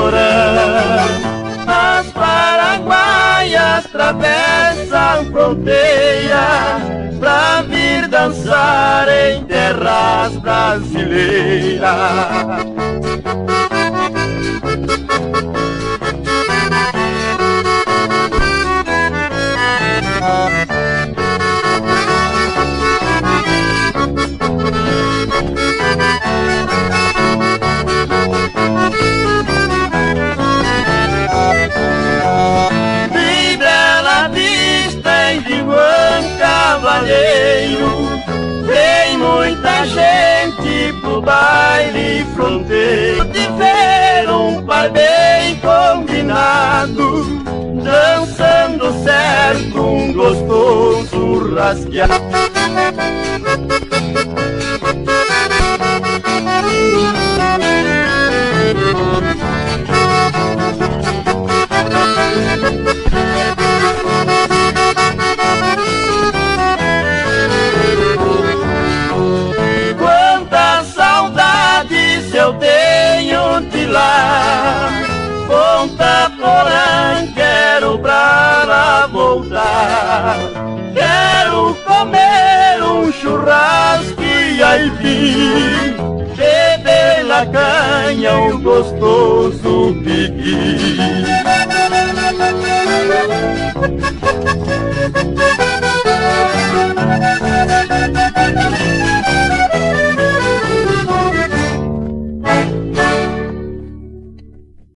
Porã. As paraguaias atravessam fronteira pra vir dançar em terras brasileiras. De Bela Vista em Viuan Cavalheiro tem muita gente pro baile fronteiro. De ver um par bem combinado, dançando certo um gostoso rasgueado. Quantas saudades eu tenho de lá, Ponta Porã, quero pra lá voltar. Quero comer um churrasco e aipim, beber na canha um gostoso vinho.